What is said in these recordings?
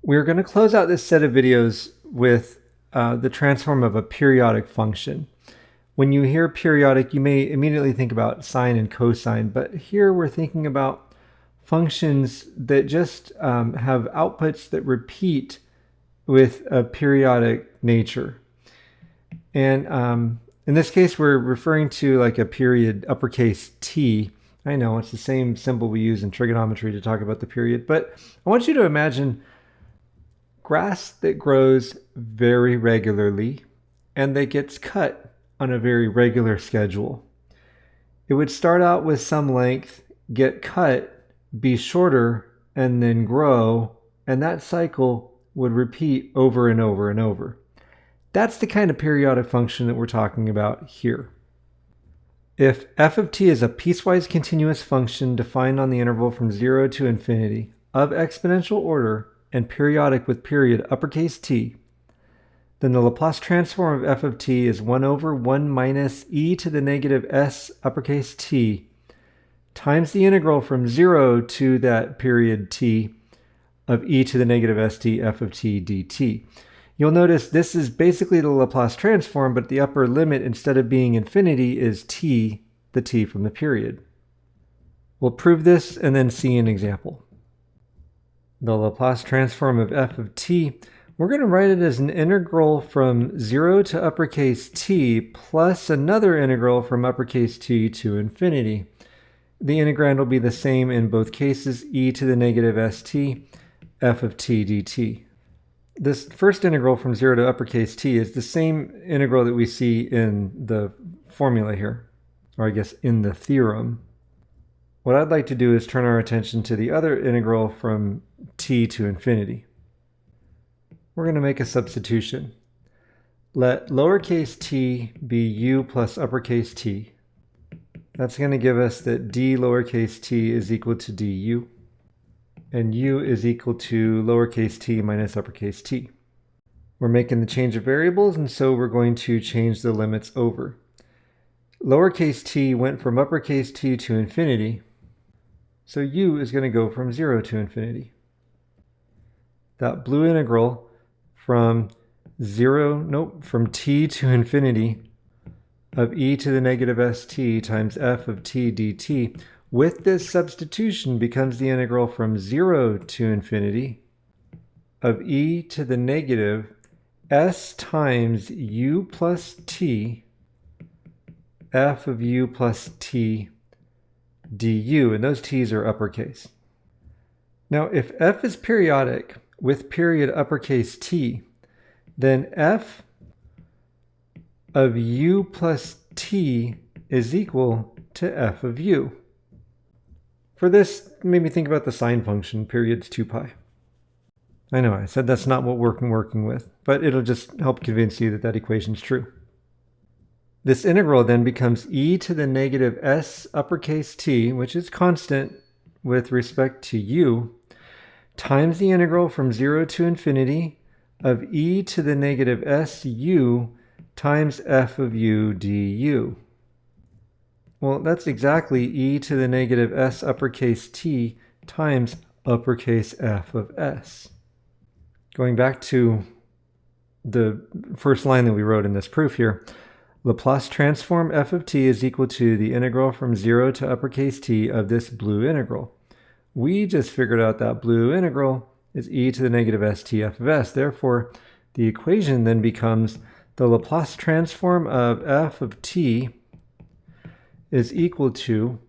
We're going to close out this set of videos with the transform of a periodic function. When you hear periodic, you may immediately think about sine and cosine, but here we're thinking about functions that just have outputs that repeat with a periodic nature. And in this case, we're referring to like a period uppercase T. I know it's the same symbol we use in trigonometry to talk about the period, but I want you to imagine grass that grows very regularly and that gets cut on a very regular schedule. It would start out with some length, get cut, be shorter, and then grow, and that cycle would repeat over and over and over. That's the kind of periodic function that we're talking about here. If f of t is a piecewise continuous function defined on the interval from 0 to infinity of exponential order and periodic with period uppercase t, then the Laplace transform of f of t is 1 over 1 minus e to the negative s uppercase t times the integral from 0 to that period t of e to the negative st f of t dt. You'll notice this is basically the Laplace transform, but the upper limit, instead of being infinity, is t, the t from the period. We'll prove this and then see an example. The Laplace transform of f of t, we're going to write it as an integral from 0 to uppercase t plus another integral from uppercase t to infinity. The integrand will be the same in both cases, e to the negative st f of t dt. This first integral from 0 to uppercase t is the same integral that we see in the formula here, or I guess in the theorem. What I'd like to do is turn our attention to the other integral from t to infinity. We're going to make a substitution. Let lowercase t be u plus uppercase t. That's going to give us that d lowercase t is equal to du. And u is equal to lowercase t minus uppercase t. We're making the change of variables, and so we're going to change the limits over. Lowercase t went from uppercase t to infinity, so u is going to go from 0 to infinity. That blue integral from t to infinity of e to the negative st times f of t dt with this substitution becomes the integral from 0 to infinity of e to the negative s times u plus t f of u plus t du, and those t's are uppercase. Now, if f is periodic with period uppercase t, then f of u plus t is equal to f of u. For this, made me think about the sine function, periods 2 pi. I know, I said that's not what we're working with, but it'll just help convince you that that equation is true. This integral then becomes e to the negative s uppercase t, which is constant with respect to u, times the integral from 0 to infinity of e to the negative su times f of u du. Well, that's exactly e to the negative s uppercase t times uppercase f of s. Going back to the first line that we wrote in this proof here, Laplace transform f of t is equal to the integral from 0 to uppercase t of this blue integral. We just figured out that blue integral is e to the negative st f of s. Therefore, the equation then becomes the Laplace transform of f of t is equal to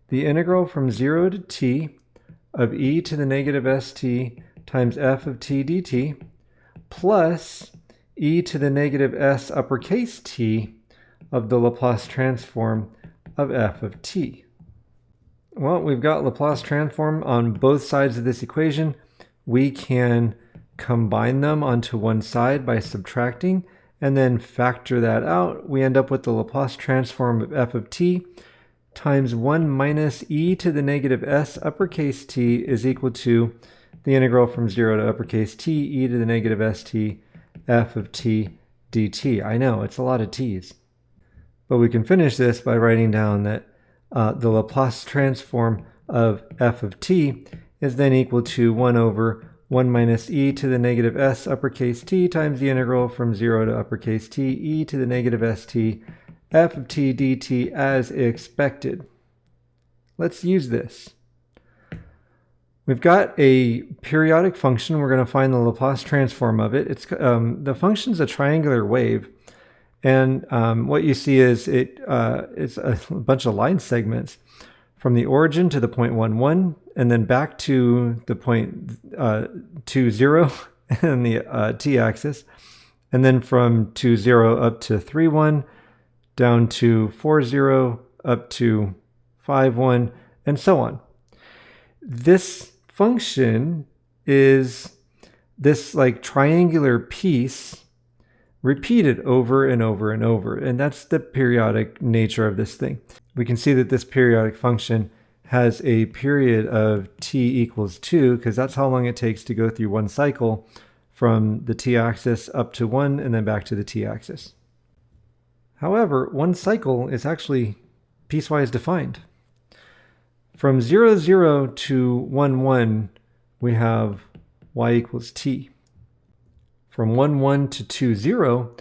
the integral from 0 to t of e to the negative st times f of t dt plus e to the negative s uppercase t of the Laplace transform of f of t. Well, we've got Laplace transform on both sides of this equation. We can combine them onto one side by subtracting and then factor that out. We end up with the Laplace transform of f of t times 1 minus e to the negative s uppercase t is equal to the integral from 0 to uppercase t e to the negative st f of t dt. I know, it's a lot of t's. But we can finish this by writing down that the Laplace transform of f of t is then equal to 1 over 1 minus e to the negative s uppercase t times the integral from 0 to uppercase t e to the negative st f of t dt as expected. Let's use this. We've got a periodic function. We're going to find the Laplace transform of it. The function's a triangular wave. And what you see is it's a bunch of line segments from the origin to the point 1, 1, and then back to the point 2, 0 and the t-axis, and then from 2, 0 up to 3, 1, down to 4, 0, up to 5, 1, and so on. This function is this like triangular piece repeated over and over and over, and that's the periodic nature of this thing. We can see that this periodic function has a period of t equals 2, because that's how long it takes to go through one cycle from the t-axis up to 1 and then back to the t-axis. However, one cycle is actually piecewise defined. From 0, 0 to 1, 1, we have y equals t. From 1, 1 to 2, 0,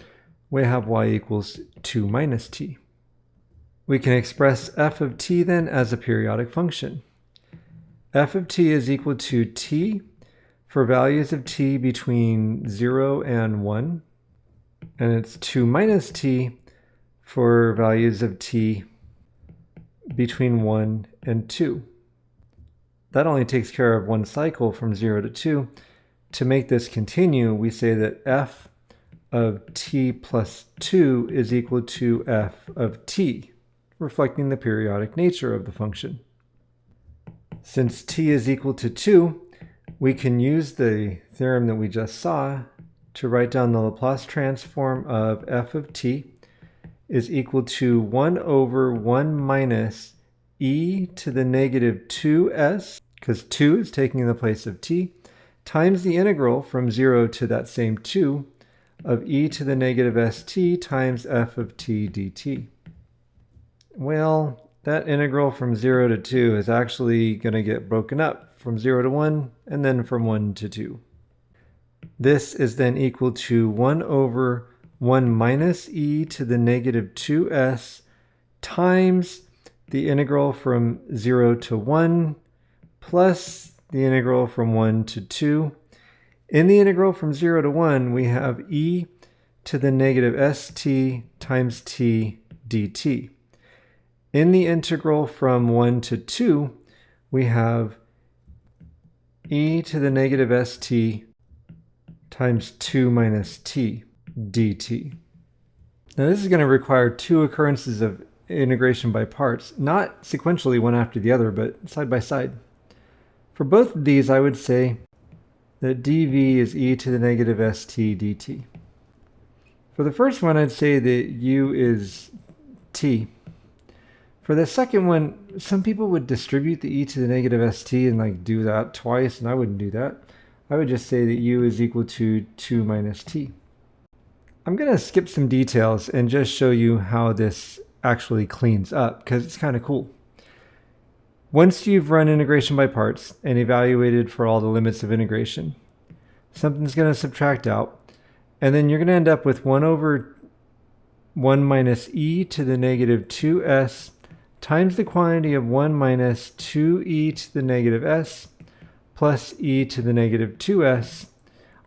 we have y equals 2 minus t. We can express f of t then as a periodic function. F of t is equal to t for values of t between 0 and 1, and it's 2 minus t for values of t between 1 and 2. That only takes care of one cycle from 0 to 2. To make this continue, we say that f of t plus 2 is equal to f of t, reflecting the periodic nature of the function. Since t is equal to 2, we can use the theorem that we just saw to write down the Laplace transform of f of t is equal to 1 over 1 minus e to the negative 2s, because 2 is taking the place of t, times the integral from 0 to that same 2 of e to the negative st times f of t dt. Well, that integral from 0 to 2 is actually going to get broken up from 0 to 1 and then from 1 to 2. This is then equal to 1 over 1 minus e to the negative 2s times the integral from 0 to 1 plus the integral from 1 to 2. In the integral from 0 to 1, we have e to the negative st times t dt. In the integral from 1 to 2, we have e to the negative st times 2 minus t dt. Now this is going to require two occurrences of integration by parts, not sequentially one after the other, but side by side. For both of these, I would say that dv is e to the negative st dt. For the first one, I'd say that u is t. For the second one, some people would distribute the e to the negative st and like do that twice, and I wouldn't do that. I would just say that u is equal to 2 minus t. I'm going to skip some details and just show you how this actually cleans up, because it's kind of cool. Once you've run integration by parts and evaluated for all the limits of integration, something's going to subtract out, and then you're going to end up with 1 over 1 minus e to the negative 2s times the quantity of 1 minus 2e to the negative s plus e to the negative 2s.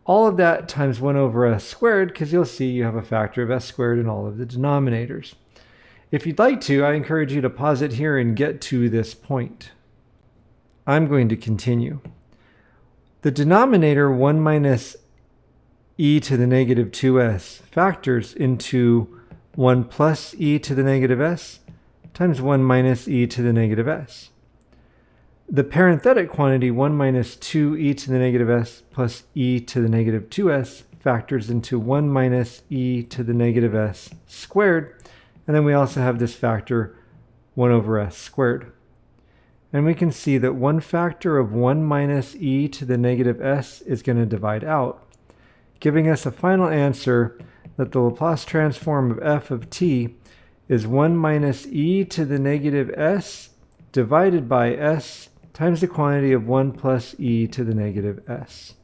All of that times 1 over s squared, because you'll see you have a factor of s squared in all of the denominators. If you'd like to, I encourage you to pause it here and get to this point. I'm going to continue. The denominator 1 minus e to the negative 2s factors into 1 plus e to the negative s times 1 minus e to the negative s. The parenthetic quantity 1 minus 2e to the negative s plus e to the negative 2s factors into 1 minus e to the negative s squared. And then we also have this factor 1 over s squared. And we can see that one factor of 1 minus e to the negative s is going to divide out, giving us a final answer that the Laplace transform of f of t is 1 minus e to the negative s divided by s times the quantity of 1 plus e to the negative s.